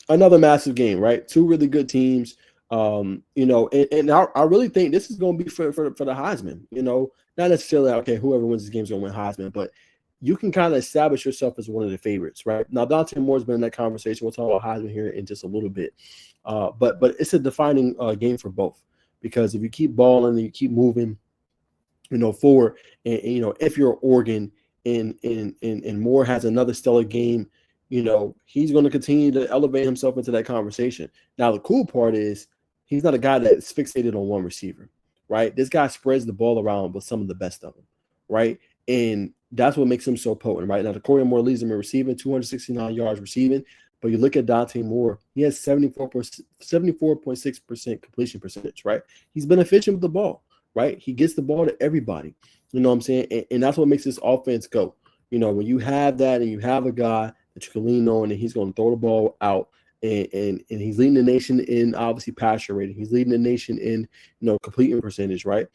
another massive game, right? Two really good teams. And I really think this is going to be for the Heisman. Not necessarily okay, whoever wins this game is going to win Heisman, but you can kind of establish yourself as one of the favorites, right? Now, Dante Moore's been in that conversation. We'll talk about Heisman here in just a little bit, but it's a defining game for both because if you keep balling and you keep moving, forward, and if you're Oregon and Moore has another stellar game, he's going to continue to elevate himself into that conversation. Now, the cool part is he's not a guy that's fixated on one receiver, right? This guy spreads the ball around with some of the best of them, right? And that's what makes him so potent, right? Now, the Corey Moore leads him in receiving, 269 yards receiving. But you look at Dante Moore, he has 74.6% completion percentage, right? He's been efficient with the ball, right? He gets the ball to everybody. You know what I'm saying? And that's what makes this offense go. When you have that and you have a guy that you can lean on and he's going to throw the ball out and he's leading the nation in obviously passer rating. He's leading the nation in, completing percentage, right?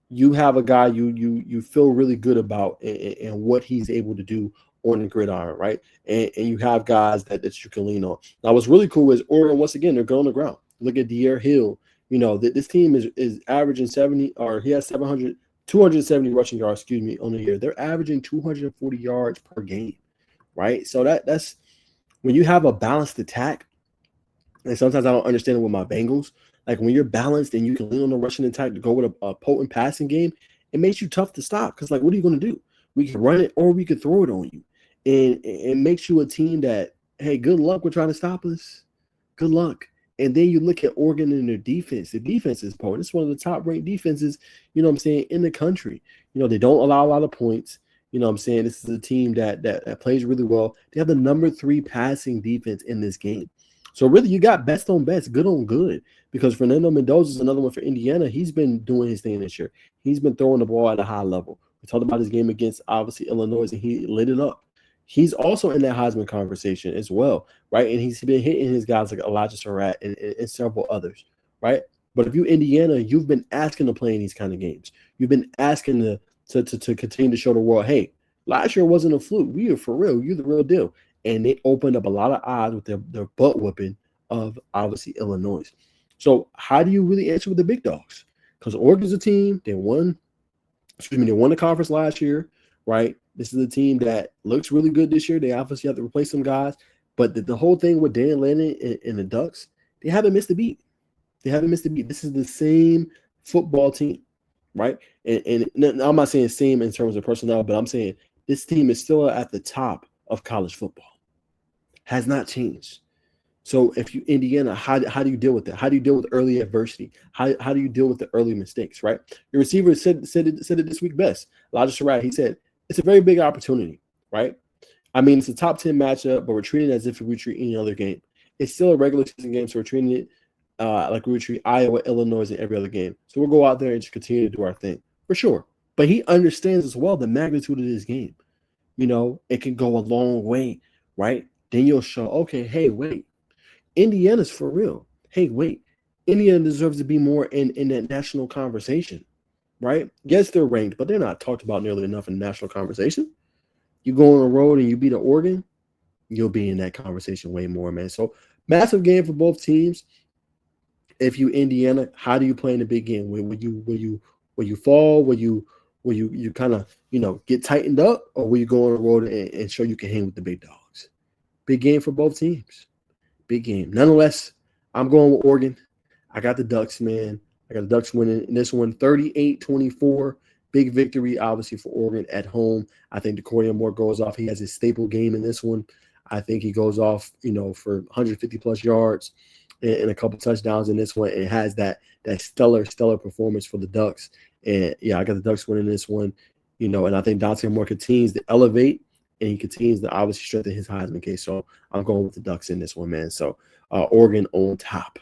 You have a guy you feel really good about and what he's able to do on the gridiron, right? And you have guys that you can lean on. Now, what's really cool is Oregon, once again, they're going on the ground. Look at De'Aaron Hill. This team is averaging 70, or he has 270 rushing yards, on the year. They're averaging 240 yards per game, right? So that's when you have a balanced attack, and sometimes I don't understand it with my Bengals. Like when you're balanced and you can lean on the rushing attack to go with a potent passing game, it makes you tough to stop. Because what are you going to do? We can run it or we could throw it on you. And it makes you a team that, hey, good luck with trying to stop us. Good luck. And then you look at Oregon and their defense. The defense is potent. It's one of the top-ranked defenses, in the country. They don't allow a lot of points. This is a team that plays really well. They have the number 3 passing defense in this game. So really, you got best on best, good on good, because Fernando Mendoza is another one for Indiana. He's been doing his thing this year. He's been throwing the ball at a high level. We talked about his game against, obviously, Illinois, and he lit it up. He's also in that Heisman conversation as well, right? And he's been hitting his guys like Elijah Surratt and several others, right? But if you Indiana, you've been asking to play in these kind of games. You've been asking to continue to show the world, hey, last year wasn't a fluke. We are for real. You're the real deal. And they opened up a lot of eyes with their butt whooping of, obviously, Illinois. So how do you really answer with the big dogs? Because Oregon's a team, they won the conference last year, right? This is a team that looks really good this year. They obviously have to replace some guys. But the whole thing with Dan Lanning and the Ducks, they haven't missed a beat. This is the same football team, right? And I'm not saying same in terms of personnel, but I'm saying this team is still at the top of college football. Has not changed. So if you Indiana, how do you deal with that? How do you deal with early adversity? How do you deal with the early mistakes, right? Your receiver said it this week best. Elijah Surratt, he said, it's a very big opportunity, right? I mean, it's a top 10 matchup, but we're treating it as if we treat any other game. It's still a regular season game, so we're treating it like we would treat Iowa, Illinois, and every other game. So we'll go out there and just continue to do our thing, for sure. But he understands as well the magnitude of this game. It can go a long way, right? Then you'll show, okay, hey, wait, Indiana's for real. Hey, wait, Indiana deserves to be more in that national conversation, right? Yes, they're ranked, but they're not talked about nearly enough in the national conversation. You go on the road and you beat Oregon, you'll be in that conversation way more, man. So massive game for both teams. If you Indiana, how do you play in the big game? Will you fall? Will you kind of get tightened up, or will you go on the road and show you can hang with the big dogs? Big game for both teams. Big game. Nonetheless, I'm going with Oregon. I got the Ducks, man. I got the Ducks winning in this one, 38-24. Big victory, obviously, for Oregon at home. I think Corey Moore goes off. He has his staple game in this one. I think he goes off, for 150-plus yards and a couple touchdowns in this one, and has that stellar performance for the Ducks. And, yeah, I got the Ducks winning this one, and I think Dante Moore continues to elevate, and he continues to obviously strengthen his Heisman case. So I'm going with the Ducks in this one, man. So Oregon on top.